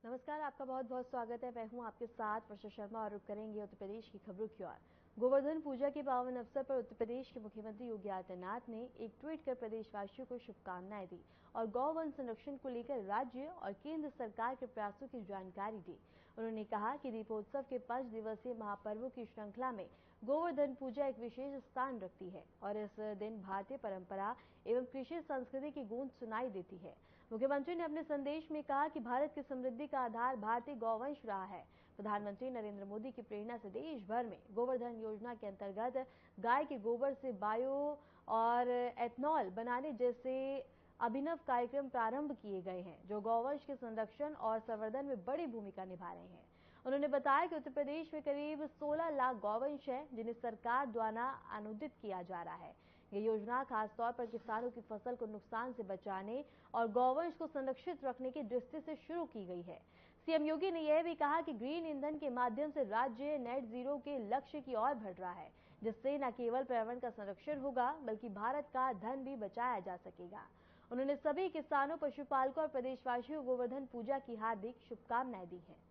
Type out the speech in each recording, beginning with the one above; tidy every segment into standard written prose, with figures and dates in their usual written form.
नमस्कार, आपका बहुत बहुत स्वागत है। मैं हूं आपके साथ वर्षा शर्मा और रुक करेंगे उत्तर प्रदेश की खबरों की ओर। गोवर्धन पूजा के पावन अवसर पर उत्तर प्रदेश के मुख्यमंत्री योगी आदित्यनाथ ने एक ट्वीट कर प्रदेशवासियों को शुभकामनाएं दी और गौवन संरक्षण को लेकर राज्य और केंद्र सरकार के प्रयासों की जानकारी दी। उन्होंने कहा कि दीपोत्सव के 5 दिवसीय महापर्वों की श्रृंखला में गोवर्धन पूजा एक विशेष स्थान रखती है और इस दिन भारतीय परंपरा एवं कृषि संस्कृति की गूंज सुनाई देती है। मुख्यमंत्री ने अपने संदेश में कहा कि भारत की समृद्धि का आधार भारतीय गौवंश रहा है। प्रधानमंत्री नरेंद्र मोदी की प्रेरणा से देश भर में गोवर्धन योजना के अंतर्गत गाय के गोबर से बायो और एथनॉल बनाने जैसे अभिनव कार्यक्रम प्रारंभ किए गए हैं, जो गौवंश के संरक्षण और संवर्धन में बड़ी भूमिका निभा रहे हैं। उन्होंने बताया कि उत्तर प्रदेश में करीब 16 लाख गौवंश हैं, जिन्हें सरकार द्वारा अनुदानित किया जा रहा है। ये योजना खासतौर पर किसानों की फसल को नुकसान से बचाने और गौवंश को संरक्षित रखने की दृष्टि से शुरू की गई है। सीएम योगी ने यह भी कहा कि ग्रीन ईंधन के माध्यम से राज्य नेट जीरो के लक्ष्य की ओर बढ़ रहा है, जिससे न केवल पर्यावरण का संरक्षण होगा बल्कि भारत का धन भी बचाया जा सकेगा। उन्होंने सभी किसानों, पशुपालकों और प्रदेशवासियों को गोवर्धन पूजा की हार्दिक शुभकामनाएं दी हैं।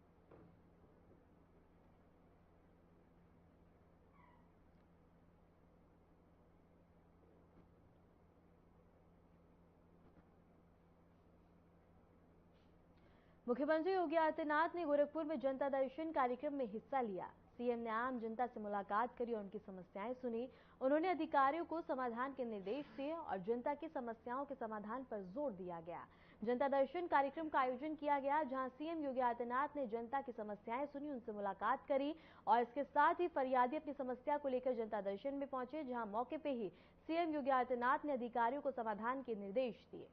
मुख्यमंत्री योगी आदित्यनाथ ने गोरखपुर में जनता दर्शन कार्यक्रम में हिस्सा लिया। सीएम ने आम जनता से मुलाकात करी और उनकी समस्याएं सुनी। उन्होंने अधिकारियों को समाधान के निर्देश दिए और जनता की समस्याओं के समाधान पर जोर दिया गया। जनता दर्शन कार्यक्रम का आयोजन किया गया, जहां सीएम योगी आदित्यनाथ ने जनता की समस्याएं सुनी, उनसे मुलाकात करी और इसके साथ ही फरियादी अपनी समस्या को लेकर जनता दर्शन में पहुंचे, जहां मौके पर ही सीएम योगी आदित्यनाथ ने अधिकारियों को समाधान के निर्देश दिए।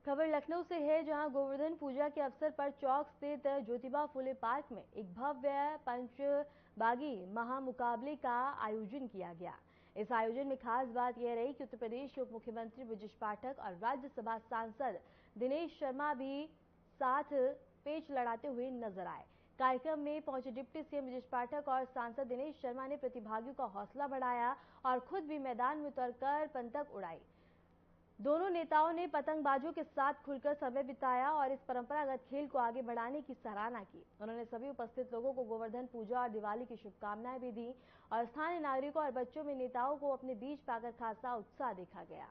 खबर लखनऊ से है, जहां गोवर्धन पूजा के अवसर पर चौक स्थित ज्योतिबा फुले पार्क में एक भव्य पंचबागी महामुकाबले का आयोजन किया गया। इस आयोजन में खास बात यह रही कि उत्तर प्रदेश के उप मुख्यमंत्री ब्रजेश पाठक और राज्यसभा सांसद दिनेश शर्मा भी साथ पेच लड़ाते हुए नजर आए। कार्यक्रम में पहुंचे डिप्टी सीएम ब्रजेश पाठक और सांसद दिनेश शर्मा ने प्रतिभागियों का हौसला बढ़ाया और खुद भी मैदान में उतरकर पंतग उड़ाई। दोनों नेताओं ने पतंगबाजों के साथ खुलकर समय बिताया और इस परंपरागत खेल को आगे बढ़ाने की सराहना की। उन्होंने सभी उपस्थित लोगों को गोवर्धन पूजा और दिवाली की शुभकामनाएं भी दी और स्थानीय नागरिकों और बच्चों में नेताओं को अपने बीच पाकर खासा उत्साह देखा गया।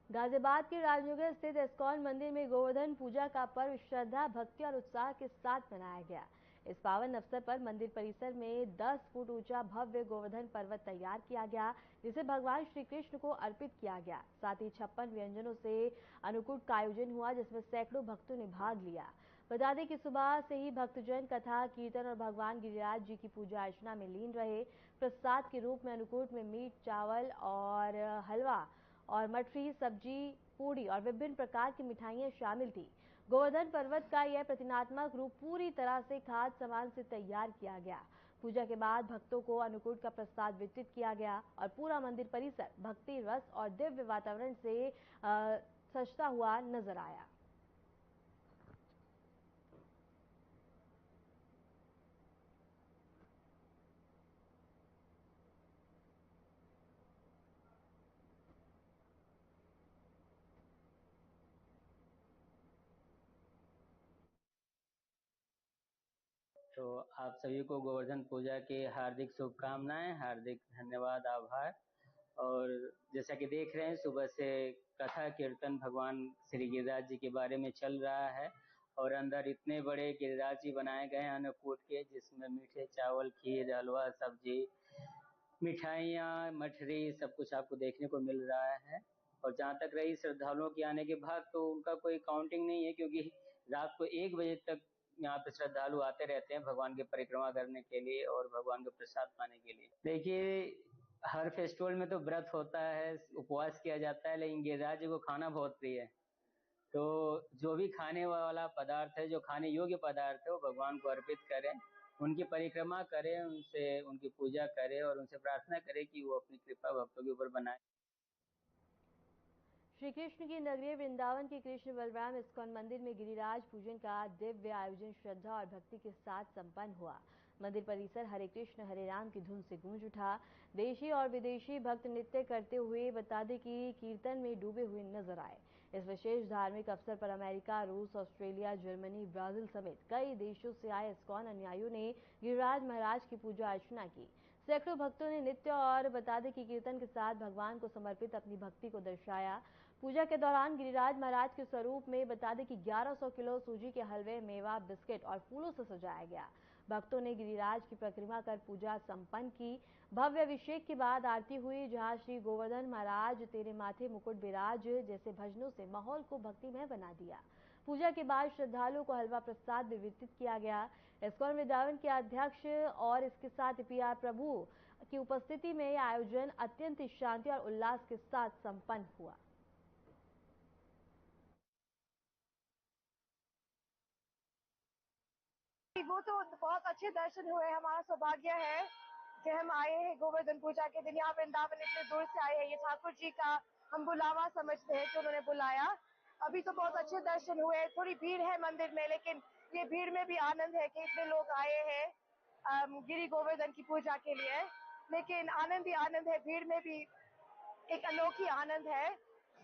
गाजियाबाद के राजनगर स्थित इस्कॉन मंदिर में गोवर्धन पूजा का पर्व श्रद्धा, भक्ति और उत्साह के साथ मनाया गया। इस पावन अवसर पर मंदिर परिसर में 10 फुट ऊंचा भव्य गोवर्धन पर्वत तैयार किया गया, जिसे भगवान श्री कृष्ण को अर्पित किया गया। साथ ही 56 व्यंजनों से अन्नकूट का आयोजन हुआ, जिसमें सैकड़ों भक्तों ने भाग लिया। बता दें कि सुबह से ही भक्तजन कथा, कीर्तन और भगवान गिरिराज जी की पूजा अर्चना में लीन रहे। प्रसाद के रूप में अन्नकूट में मीट, चावल और हलवा और मठरी, सब्जी, पूड़ी और विभिन्न प्रकार की मिठाइयां शामिल थी। गोवर्धन पर्वत का यह प्रतीकात्मक रूप पूरी तरह से खाद्य सामान से तैयार किया गया। पूजा के बाद भक्तों को अन्नकूट का प्रसाद वितरित किया गया और पूरा मंदिर परिसर भक्ति रस और दिव्य वातावरण से सजता हुआ नजर आया। तो आप सभी को गोवर्धन पूजा की हार्दिक शुभकामनाएं, हार्दिक धन्यवाद, आभार। और जैसा कि देख रहे हैं, सुबह से कथा कीर्तन भगवान श्री गिरिराज जी के बारे में चल रहा है और अंदर इतने बड़े गिरिराज जी बनाए गए हैं अन्नकूट के, जिसमें मीठे चावल, खीर, हलवा, सब्जी, मिठाइयाँ, मठरी सब कुछ आपको देखने को मिल रहा है। और जहाँ तक रही श्रद्धालुओं की आने की बात, तो उनका कोई काउंटिंग नहीं है, क्योंकि रात को 1 बजे तक यहाँ पे श्रद्धालु आते रहते हैं भगवान की परिक्रमा करने के लिए और भगवान का प्रसाद पाने के लिए। देखिए हर फेस्टिवल में तो व्रत होता है, उपवास किया जाता है, लेकिन गिरिराज जी को खाना बहुत प्रिय है। तो जो भी खाने वाला पदार्थ है, जो खाने योग्य पदार्थ है, वो भगवान को अर्पित करें, उनकी परिक्रमा करें, उनसे उनकी पूजा करें और उनसे प्रार्थना करें कि वो अपनी कृपा भक्तों के ऊपर बनाए। श्री कृष्ण की नगरी वृंदावन के कृष्ण बलराम इस्कॉन मंदिर में गिरिराज पूजन का दिव्य आयोजन श्रद्धा और भक्ति के साथ संपन्न हुआ। मंदिर परिसर हरे कृष्ण हरे राम की धुन से गूंज उठा। देशी और विदेशी भक्त नृत्य करते हुए बता दें कि कीर्तन में डूबे हुए नजर आए। इस विशेष धार्मिक अवसर पर अमेरिका, रूस, ऑस्ट्रेलिया, जर्मनी, ब्राजील समेत कई देशों से आए इस्कॉन अनुयायियों ने गिरिराज महाराज की पूजा अर्चना की। सैकड़ों भक्तों ने नृत्य और बता दें कि कीर्तन के साथ भगवान को समर्पित अपनी भक्ति को दर्शाया। पूजा के दौरान गिरिराज महाराज के स्वरूप में बता दें कि 1100 किलो सूजी के हलवे, मेवा, बिस्किट और फूलों से सजाया गया। भक्तों ने गिरिराज की परिक्रमा कर पूजा संपन्न की। भव्य अभिषेक के बाद आरती हुई, जहां श्री गोवर्धन महाराज तेरे माथे मुकुट बिराज जैसे भजनों से माहौल को भक्तिमय बना दिया। पूजा के बाद श्रद्धालुओं को हलवा प्रसाद भी वितरित किया गया। इस्कॉन वृंदावन के अध्यक्ष और इसके साथ पीआर प्रभु की उपस्थिति में यह आयोजन अत्यंत शांति और उल्लास के साथ संपन्न हुआ। वो तो बहुत अच्छे दर्शन हुए। हमारा सौभाग्य है कि हम आए हैं गोवर्धन पूजा के दिन यहाँ वृंदावन, इतने दूर से आए हैं। ये ठाकुर जी का हम बुलावा समझते हैं कि उन्होंने बुलाया। अभी तो बहुत अच्छे दर्शन हुए। थोड़ी भीड़ है मंदिर में, लेकिन ये भीड़ में भी आनंद है कि इतने लोग आए हैं गिरि गोवर्धन की पूजा के लिए। लेकिन आनंद ही आनंद है, भीड़ में भी एक अनोखी आनंद है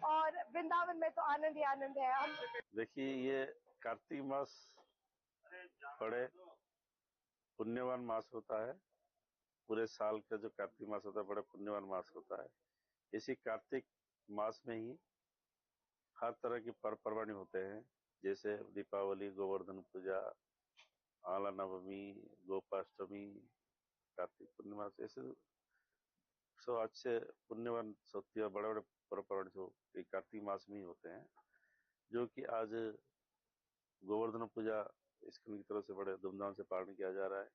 और वृंदावन में तो आनंद ही आनंद है। हम देखिए, ये कार्तिक मास बड़े पुण्यवान मास होता है। पूरे साल का जो कार्तिक मास होता है बड़े पुण्यवान मास होता है। इसी कार्तिक मास में ही हर तरह की पर्व पर्वाणी होते हैं, जैसे दीपावली, गोवर्धन पूजा, आला नवमी, गोपाष्टमी, कार्तिक पूर्णिमा, ऐसे सब अच्छे पुण्यवान सत्य बड़े बड़े पर्व पर्वाणी जो कार्तिक मास में ही होते हैं, जो कि आज गोवर्धन पूजा इसकी तरफ से बड़े धूमधाम से पालन किया जा रहा है।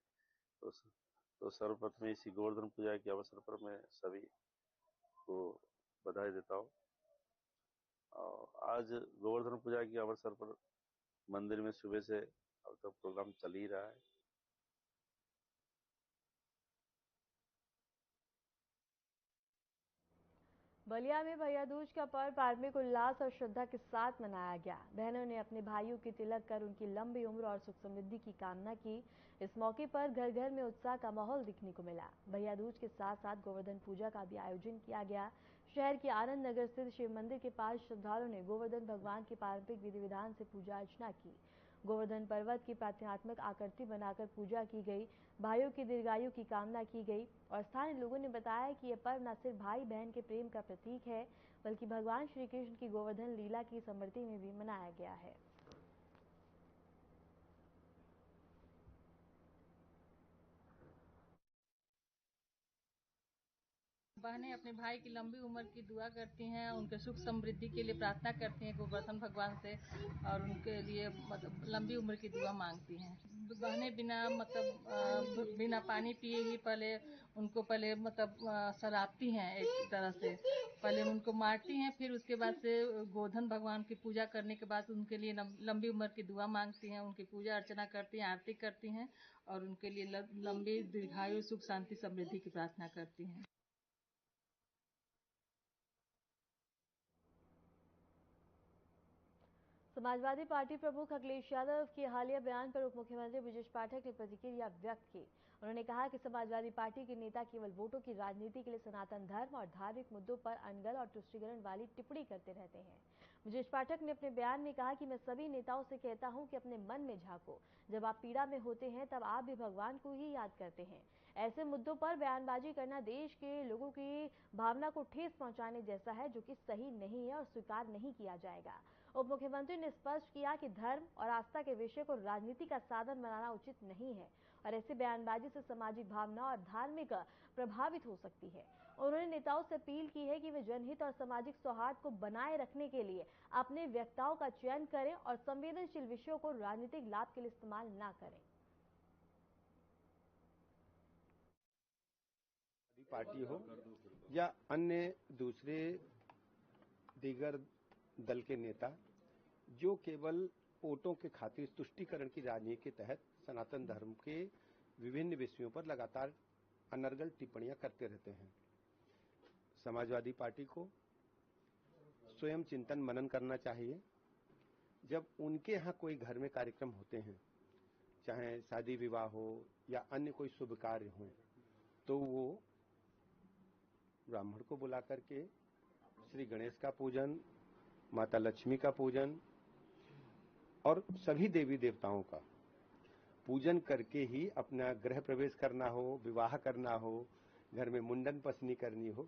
तो सर्वप्रथम इसी गोवर्धन पूजा के अवसर पर मैं सभी को बधाई देता हूँ। और आज गोवर्धन पूजा के अवसर पर मंदिर में सुबह से अब तक प्रोग्राम चल ही रहा है। बलिया में भैया दूज का पर्व धार्मिक उल्लास और श्रद्धा के साथ मनाया गया। बहनों ने अपने भाइयों की तिलक कर उनकी लंबी उम्र और सुख समृद्धि की कामना की। इस मौके पर घर घर में उत्साह का माहौल दिखने को मिला। भैया दूज के साथ साथ गोवर्धन पूजा का भी आयोजन किया गया। शहर के आनंद नगर स्थित शिव मंदिर के पास श्रद्धालुओं ने गोवर्धन भगवान की पारंपरिक विधि विधान से पूजा अर्चना की। गोवर्धन पर्वत की प्रार्थनात्मक आकृति बनाकर पूजा की गई। भाइयों की दीर्घायु की कामना की गई और स्थानीय लोगों ने बताया कि यह पर्व न सिर्फ भाई बहन के प्रेम का प्रतीक है, बल्कि भगवान श्री कृष्ण की गोवर्धन लीला की स्मृति में भी मनाया गया है। बहनें अपने भाई की लंबी उम्र की दुआ करती हैं, उनके सुख समृद्धि के लिए प्रार्थना करती हैं गोवर्धन भगवान से और उनके लिए मतलब लंबी उम्र की दुआ मांगती हैं। बहनें बिना पानी पिए ही पहले उनको सरापती हैं। एक तरह से पहले उनको मारती हैं, फिर उसके बाद से गोवर्धन भगवान की पूजा करने के बाद उनके लिए लंबी उम्र की दुआ मांगती हैं, उनकी पूजा अर्चना करती हैं, आरती करती हैं और उनके लिए लंबी दीर्घायु, सुख शांति समृद्धि की प्रार्थना करती हैं। समाजवादी पार्टी प्रमुख अखिलेश यादव के हालिया बयान पर उप मुख्यमंत्री ब्रजेश पाठक ने प्रतिक्रिया व्यक्त की। उन्होंने कहा कि समाजवादी पार्टी के नेता केवल वोटों की राजनीति के लिए सनातन धर्म और धार्मिक मुद्दों पर अनगढ़ और तुष्टीकरण वाली टिप्पणी करते रहते हैं। ब्रजेश पाठक ने अपने बयान में कहा कि मैं सभी नेताओं से कहता हूं कि अपने मन में झांको। जब आप पीड़ा में होते हैं तब आप भी भगवान को ही याद करते हैं। ऐसे मुद्दों पर बयानबाजी करना देश के लोगों की भावना को ठेस पहुंचाने जैसा है, जो कि सही नहीं है और स्वीकार नहीं किया जाएगा। उप मुख्यमंत्री ने स्पष्ट किया कि धर्म और आस्था के विषय को राजनीति का साधन बनाना उचित नहीं है और ऐसी बयानबाजी से सामाजिक भावना और धार्मिक प्रभावित हो सकती है। उन्होंने नेताओं से अपील की है कि वे जनहित और सामाजिक सौहार्द को बनाए रखने के लिए अपने वक्ताओं का चयन करें और संवेदनशील विषयों को राजनीतिक लाभ के लिए इस्तेमाल न करें। पार्टी हो या अन्य दूसरे दीगर दल के नेता जो केवल वोटों के खातिर तुष्टीकरण की राजनीति के तहत सनातन धर्म के विभिन्न विषयों पर लगातार अनर्गल टिप्पणियां करते रहते हैं। समाजवादी पार्टी को स्वयं चिंतन मनन करना चाहिए। जब उनके यहाँ कोई घर में कार्यक्रम होते हैं, चाहे शादी विवाह हो या अन्य कोई शुभ कार्य हो, तो वो ब्राह्मण को बुला करके श्री गणेश का पूजन, माता लक्ष्मी का पूजन और सभी देवी देवताओं का पूजन करके ही अपना गृह प्रवेश करना हो, विवाह करना हो, घर में मुंडन पसनी करनी हो,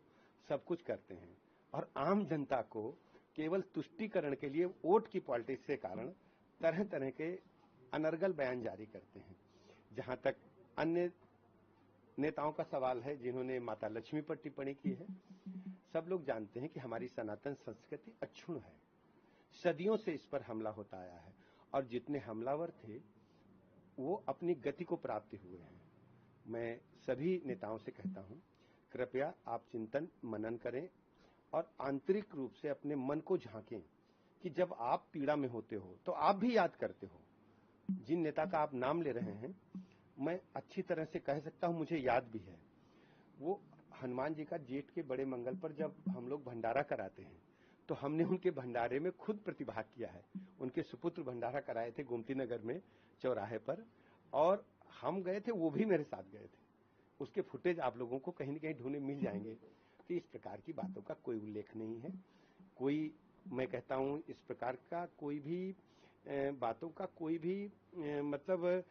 सब कुछ करते हैं। और आम जनता को केवल तुष्टीकरण के लिए वोट की पॉलिटिक्स के कारण तरह तरह के अनर्गल बयान जारी करते हैं। जहां तक अन्य नेताओं का सवाल है जिन्होंने माता लक्ष्मी पर टिप्पणी की है, सब लोग जानते हैं कि हमारी सनातन संस्कृति अक्षुण्ण है। सदियों से इस पर हमला होता आया है और जितने हमलावर थे वो अपनी गति को प्राप्त हुए हैं। मैं सभी नेताओं से कहता हूं, कृपया आप चिंतन मनन करें और आंतरिक रूप से अपने मन को झांकें कि जब आप पीड़ा में होते हो तो आप भी याद करते हो। जिन नेता का आप नाम ले रहे हैं, मैं अच्छी तरह से कह सकता हूं, मुझे याद भी है। वो हनुमान जी का जेठ के बड़े मंगल पर जब हम लोग भंडारा कराते हैं तो हमने उनके भंडारे में खुद प्रतिभाग किया है। उनके सुपुत्र भंडारा कराए थे गोमती नगर में चौराहे पर, और हम गए थे, वो भी मेरे साथ गए थे। उसके फुटेज आप लोगों को कहीं न कहीं ढूंढने मिल जाएंगे। तो इस प्रकार की बातों का कोई उल्लेख नहीं है। कोई, मैं कहता हूं, इस प्रकार का कोई भी बातों का कोई भी मतलब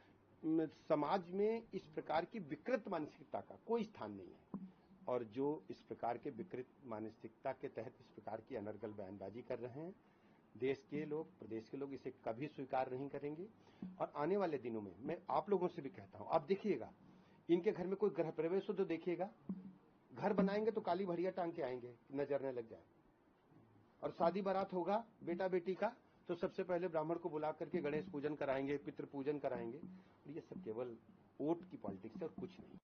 समाज में इस प्रकार की विकृत मानसिकता का कोई स्थान नहीं है। और जो इस प्रकार के विकृत मानसिकता के तहत इस प्रकार की अनर्गल बयानबाजी कर रहे हैं, देश के लोग, प्रदेश के लोग इसे कभी स्वीकार नहीं करेंगे। और आने वाले दिनों में मैं आप लोगों से भी कहता हूं, आप देखिएगा, इनके घर में कोई गृह प्रवेश हो तो देखिएगा, घर बनाएंगे तो काली भड़िया टांग के आएंगे, नजर न लग जाए। और शादी बारात होगा बेटा बेटी का तो सबसे पहले ब्राह्मण को बुला करके गणेश पूजन कराएंगे, पितृ पूजन कराएंगे। और ये सब केवल वोट की पॉलिटिक्स है और कुछ नहीं।